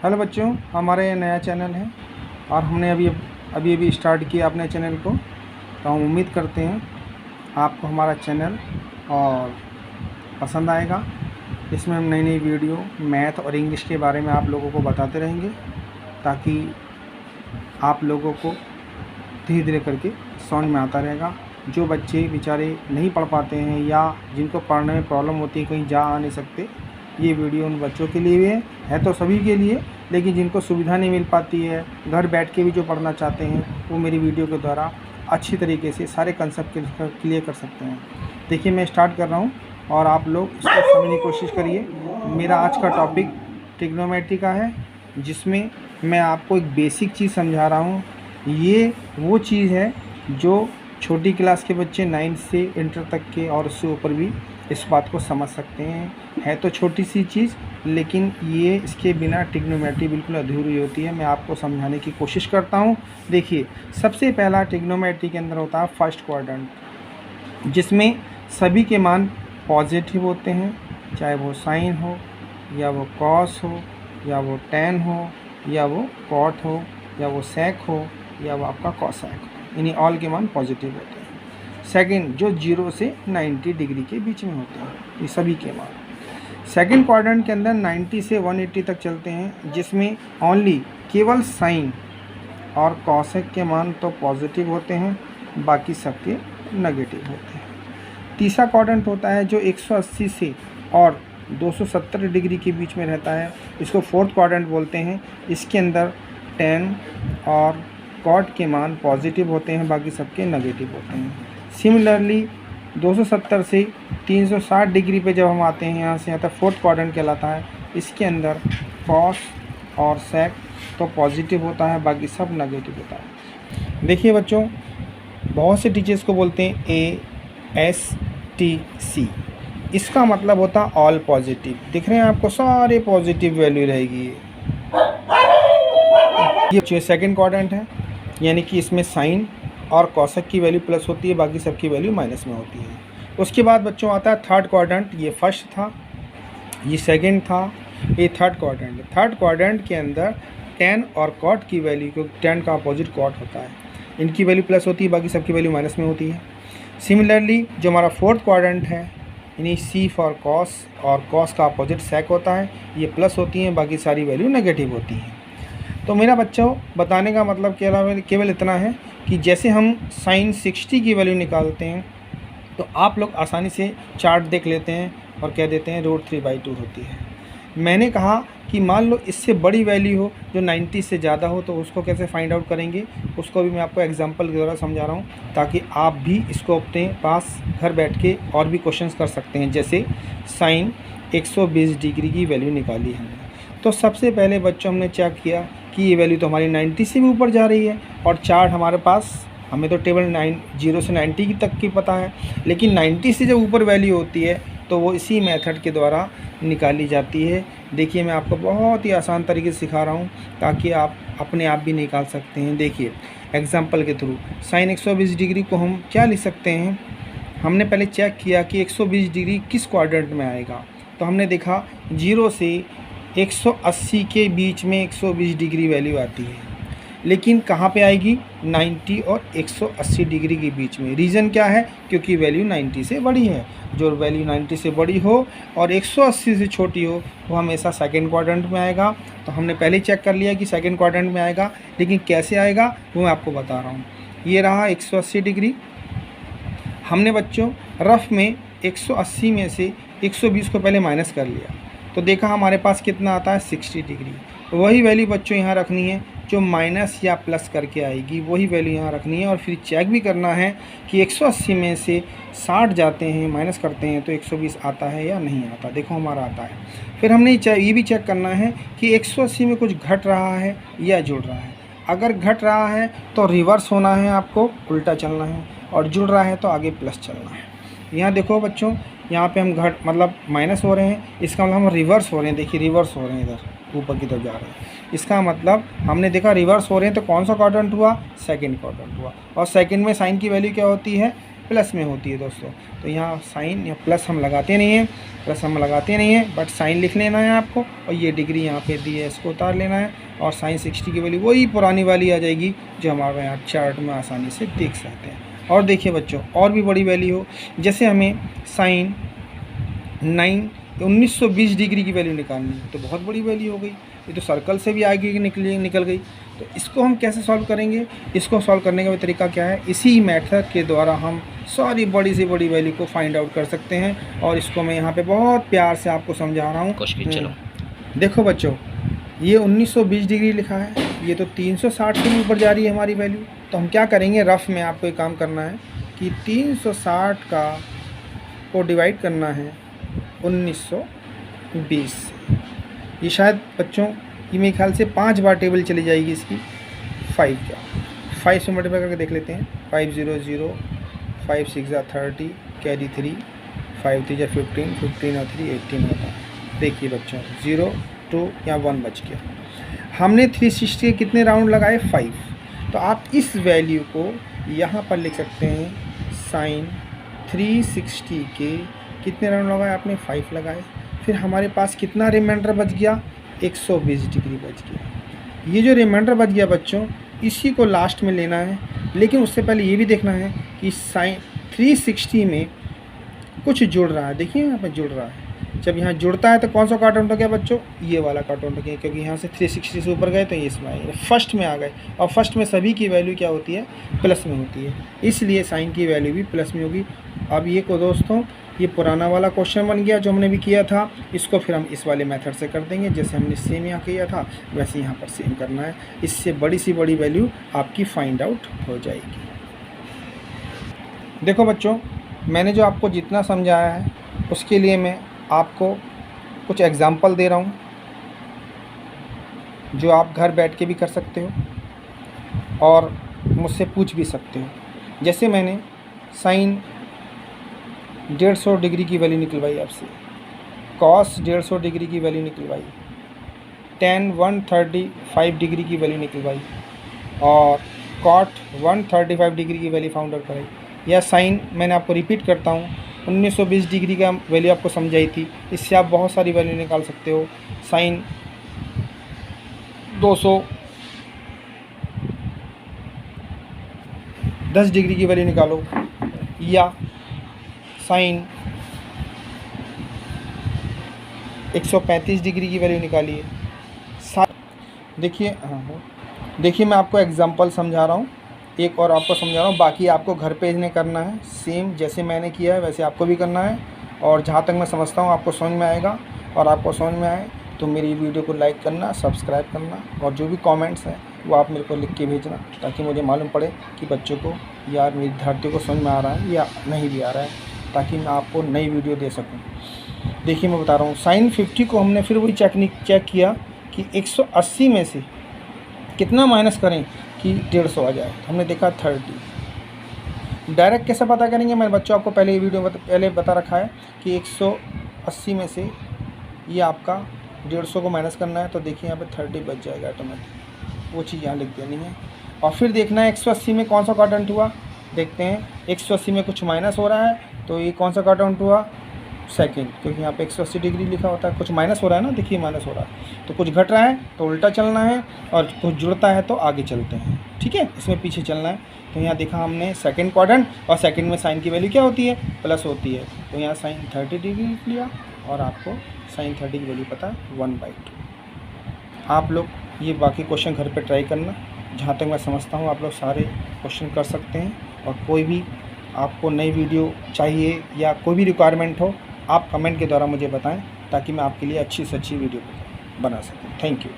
Hello बच्चों, हमारा ये नया चैनल है और हमने अभी स्टार्ट किया अपने चैनल को। तो हम उम्मीद करते हैं आपको हमारा चैनल और पसंद आएगा। इसमें हम नई नई वीडियो मैथ और इंग्लिश के बारे में आप लोगों को बताते रहेंगे, ताकि आप लोगों को धीरे धीरे करके समझ में आता रहेगा। जो बच्चे बेचारे नहीं पढ़ पाते हैं या जिनको पढ़ने में प्रॉब्लम होती है, कहीं जा आ नहीं सकते, ये वीडियो उन बच्चों के लिए भी है तो सभी के लिए, लेकिन जिनको सुविधा नहीं मिल पाती है, घर बैठ के भी जो पढ़ना चाहते हैं, वो मेरी वीडियो के द्वारा अच्छी तरीके से सारे कंसेप्ट क्लियर कर सकते हैं। देखिए, मैं स्टार्ट कर रहा हूँ और आप लोग इसको समझने की कोशिश करिए। मेरा आज का टॉपिक ट्रिग्नोमेट्री का है, जिसमें मैं आपको एक बेसिक चीज़ समझा रहा हूँ। ये वो चीज़ है जो छोटी क्लास के बच्चे 9 से इंटर तक के और उससे ऊपर भी इस बात को समझ सकते हैं। है तो छोटी सी चीज़, लेकिन ये इसके बिना ट्रिग्नोमेट्री बिल्कुल अधूरी होती है। मैं आपको समझाने की कोशिश करता हूँ। देखिए, सबसे पहला ट्रिग्नोमेट्री के अंदर होता है फर्स्ट क्वाड्रेंट, जिसमें सभी के मान पॉजिटिव होते हैं, चाहे वो साइन हो या वो कॉस हो या वो टेन हो या वो कॉट हो या वो सेक हो या वो आपका कॉसैक हो, यानी ऑल के मान पॉजिटिव होते हैं। सेकंड, जो 0 से 90 डिग्री के बीच में होते हैं, ये सभी के मान। सेकंड क्वाड्रेंट के अंदर 90 से 180 तक चलते हैं, जिसमें ओनली केवल साइन और कॉसेक के मान तो पॉजिटिव होते हैं, बाकी सबके नेगेटिव होते हैं। तीसरा क्वाड्रेंट होता है जो 180 से और 270 डिग्री के बीच में रहता है, इसको फोर्थ क्वाड्रेंट बोलते हैं। इसके अंदर टेन और कॉट के मान पॉजिटिव होते हैं, बाकी सबके नेगेटिव होते हैं। सिमिलरली 270 से 360 डिग्री पे जब हम आते हैं, यहाँ से यहाँ तक फोर्थ क्वाड्रेंट कहलाता है। इसके अंदर कॉस और सेक तो पॉजिटिव होता है, बाकी सब नेगेटिव होता है। देखिए बच्चों, बहुत से टीचर्स को बोलते हैं ASTC, इसका मतलब होता है ऑल पॉजिटिव। दिख रहे हैं आपको, सारे पॉजिटिव वैल्यू रहेगी। ये जो सेकेंड क्वाड्रेंट है, यानी कि इसमें साइन और कॉसेक की वैल्यू प्लस होती है, बाकी सबकी वैल्यू माइनस में होती है। उसके बाद बच्चों आता है थर्ड क्वाड्रेंट। ये फर्स्ट था, ये सेकंड था, ये थर्ड क्वाड्रेंट है। थर्ड क्वाड्रेंट के अंदर टेन और कॉट की वैल्यू, क्योंकि टेन का अपोजिट कॉट होता है, इनकी वैल्यू प्लस होती है, बाकी सबकी वैल्यू माइनस में होती है। सिमिलरली जो हमारा फोर्थ क्वाड्रेंट है, यानी C फॉर कॉस, और कॉस का अपोजिट सेक होता है, ये प्लस होती हैं, बाकी सारी वैल्यू नेगेटिव होती हैं। तो मेरा बच्चों, बताने का मतलब केवल इतना है कि जैसे हम साइन 60 की वैल्यू निकालते हैं, तो आप लोग आसानी से चार्ट देख लेते हैं और कह देते हैं √3/2 होती है। मैंने कहा कि मान लो इससे बड़ी वैल्यू हो, जो 90 से ज़्यादा हो, तो उसको कैसे फाइंड आउट करेंगे, उसको भी मैं आपको एग्जांपल के द्वारा समझा रहा हूँ, ताकि आप भी इसको अपने पास घर बैठ के और भी क्वेश्चंस कर सकते हैं। जैसे साइन 120 डिग्री की वैल्यू निकाली हमने, तो सबसे पहले बच्चों हमने चेक किया कि ये वैल्यू तो हमारी 90 से भी ऊपर जा रही है, और चार्ट हमारे पास, हमें तो टेबल 0 से 90 की तक की पता है, लेकिन 90 से जब ऊपर वैल्यू होती है तो वो इसी मेथड के द्वारा निकाली जाती है। देखिए, मैं आपको बहुत ही आसान तरीके से सिखा रहा हूँ, ताकि आप अपने आप भी निकाल सकते हैं। देखिए, एग्जांपल के थ्रू साइन 120 डिग्री को हम क्या लिख सकते हैं। हमने पहले चेक किया कि 120 डिग्री किस क्वाड्रेंट में आएगा, तो हमने देखा 0 से 180 के बीच में 120 डिग्री वैल्यू आती है, लेकिन कहाँ पे आएगी, 90 और 180 डिग्री के बीच में। रीज़न क्या है, क्योंकि वैल्यू 90 से बड़ी है। जो वैल्यू 90 से बड़ी हो और 180 से छोटी हो, वो हमेशा सेकंड क्वाड्रेंट में आएगा। तो हमने पहले चेक कर लिया कि सेकंड क्वाड्रेंट में आएगा, लेकिन कैसे आएगा वो मैं आपको बता रहा हूँ। ये रहा 180 डिग्री। हमने बच्चों रफ में 180 में से 120 को पहले माइनस कर लिया, तो देखा हमारे पास कितना आता है, 60 डिग्री। वही वैल्यू बच्चों यहाँ रखनी है, जो माइनस या प्लस करके आएगी, वही वैल्यू यहाँ रखनी है। और फिर चेक भी करना है कि 180 में से 60 जाते हैं, माइनस करते हैं, तो 120 आता है या नहीं आता। देखो हमारा आता है। फिर हमने ये भी चेक करना है कि 180 में कुछ घट रहा है या जुड़ रहा है। अगर घट रहा है तो रिवर्स होना है, आपको उल्टा चलना है, और जुड़ रहा है तो आगे प्लस चलना है। यहाँ देखो बच्चों, यहाँ पे हम मतलब माइनस हो रहे हैं, इसका मतलब हम रिवर्स हो रहे हैं। देखिए, रिवर्स हो रहे हैं, इधर ऊपर की तरफ जा रहे हैं। इसका मतलब हमने देखा रिवर्स हो रहे हैं, तो कौन सा क्वाड्रेंट हुआ, सेकंड क्वाड्रेंट हुआ। और सेकंड में साइन की वैल्यू क्या होती है, प्लस में होती है दोस्तों। तो यहाँ साइन या प्लस हम लगाते नहीं हैं, बट साइन लिख लेना है आपको, और ये डिग्री यहाँ पे दी है इसको उतार लेना है, और साइन 60 की वैल्यू वही पुरानी वाली आ जाएगी जो हमारे यहाँ चार्ट में आसानी से देख सकते हैं। और देखिए बच्चों, और भी बड़ी वैल्यू हो, जैसे हमें साइन 1920 डिग्री की वैल्यू निकालनी है, तो बहुत बड़ी वैल्यू हो गई, ये तो सर्कल से भी आगे निकल गई। तो इसको हम कैसे सॉल्व करेंगे? इसको सॉल्व करने का तरीका क्या है? इसी मेथड के द्वारा हम सारी बड़ी से बड़ी वैल्यू को फाइंड आउट कर सकते हैं, और इसको मैं यहाँ पे बहुत प्यार से आपको समझा रहा हूँ। चलो देखो बच्चों, ये 1920 डिग्री लिखा है, ये तो 360 के ऊपर जा रही है हमारी वैल्यू। तो हम क्या करेंगे, रफ में आपको एक काम करना है कि 360 को डिवाइड करना है 1920 से। ये शायद बच्चों ये मेरे ख्याल से 5 बार टेबल चली जाएगी इसकी, 5 से मल्टीप्लाई करके देख लेते हैं। 5 0 0, 5 6 30, कैरी 3, 5 3 15, 15 और 3 18 होता है। देखिए बच्चों 0 2 या 1 बच गया। हमने 360 के कितने राउंड लगाए? 5। तो आप इस वैल्यू को यहाँ पर लिख सकते हैं, साइन 360 के कितने राउंड लगाए आपने? 5 लगाए। फिर हमारे पास कितना रिमाइंडर बच गया? 120 डिग्री बच गया। ये जो रिमाइंडर बच गया बच्चों, इसी को लास्ट में लेना है, लेकिन उससे पहले ये भी देखना है कि साइन 360 में कुछ जुड़ रहा है। देखिए यहाँ पर जुड़ रहा है, जब यहाँ जुड़ता है तो कौन सा कार्टून हो गया बच्चों? ये वाला कार्टून हो गया, क्योंकि यहाँ से 360 से ऊपर गए तो ये इसमें आए, फर्स्ट में आ गए, और फर्स्ट में सभी की वैल्यू क्या होती है? प्लस में होती है, इसलिए साइन की वैल्यू भी प्लस में होगी। अब ये को दोस्तों, ये पुराना वाला क्वेश्चन बन गया जो हमने भी किया था, इसको फिर हम इस वाले मेथड से कर देंगे, जैसे हमने सेम यहाँ किया था वैसे यहाँ पर सेम करना है। इससे बड़ी सी बड़ी वैल्यू आपकी फाइंड आउट हो जाएगी। देखो बच्चों, मैंने जो आपको जितना समझाया है उसके लिए मैं आपको कुछ एग्जाम्पल दे रहा हूँ, जो आप घर बैठ के भी कर सकते हो और मुझसे पूछ भी सकते हो। जैसे मैंने साइन 150 डिग्री की वैल्यू निकलवाई आपसे, कॉस 150 डिग्री की वैल्यू निकलवाई, tan 135 डिग्री की वैल्यू निकलवाई, और कॉट 135 डिग्री की वैल्यू फाउंड आउट कराई। यह साइन मैंने आपको रिपीट करता हूँ, 1920 डिग्री का वैल्यू आपको समझाई थी, इससे आप बहुत सारी वैल्यू निकाल सकते हो। साइन 210 डिग्री की वैल्यू निकालो, या साइन 135 डिग्री की वैल्यू निकालिए। देखिए मैं आपको एग्जांपल समझा रहा हूँ, एक और आपको समझा रहा हूँ, बाकी आपको घर पे इन्हें करना है, सेम जैसे मैंने किया है वैसे आपको भी करना है। और जहाँ तक मैं समझता हूँ आपको समझ में आएगा, और आपको समझ में आए तो मेरी वीडियो को लाइक करना, सब्सक्राइब करना, और जो भी कमेंट्स हैं वो आप मेरे को लिख के भेजना, ताकि मुझे मालूम पड़े कि बच्चों को या मेरे विद्यार्थियों को समझ में आ रहा है या नहीं भी आ रहा है, ताकि मैं आपको नई वीडियो दे सकूँ। देखिए मैं बता रहा हूँ, साइन 50 को हमने फिर वही चेक किया कि 180 में से कितना माइनस करें कि 150 आ जाए। हमने देखा 30। डायरेक्ट कैसे पता करेंगे? मैंने बच्चों आपको पहले ये वीडियो पहले बता रखा है कि 180 में से ये आपका 150 को माइनस करना है, तो देखिए यहाँ पे 30 बच जाएगा ऑटोमेटिक, वो चीज़ यहाँ लिख देनी है। और फिर देखना है 180 में कौन सा क्वाड्रेंट हुआ। देखते हैं 180 में कुछ माइनस हो रहा है, तो ये कौन सा क्वाड्रेंट हुआ? सेकंड, क्योंकि यहाँ पे 180 डिग्री लिखा होता है। कुछ माइनस हो रहा है ना, देखिए माइनस हो रहा है, तो कुछ घट रहा है तो उल्टा चलना है, और कुछ जुड़ता है तो आगे चलते हैं, ठीक है, इसमें पीछे चलना है। तो यहाँ देखा हमने सेकंड क्वाड्रेंट, और सेकंड में साइन की वैल्यू क्या होती है? प्लस होती है, तो यहाँ साइन 30 डिग्री लिख लिया, और आपको साइन 30 की वैल्यू पता है 1/2। आप लोग ये बाकी क्वेश्चन घर पर ट्राई करना, जहाँ तक मैं समझता हूँ आप लोग सारे क्वेश्चन कर सकते हैं। और कोई भी आपको नई वीडियो चाहिए या कोई भी रिक्वायरमेंट हो, आप कमेंट के द्वारा मुझे बताएं, ताकि मैं आपके लिए अच्छी से अच्छी वीडियो बना सकूं। Thank you.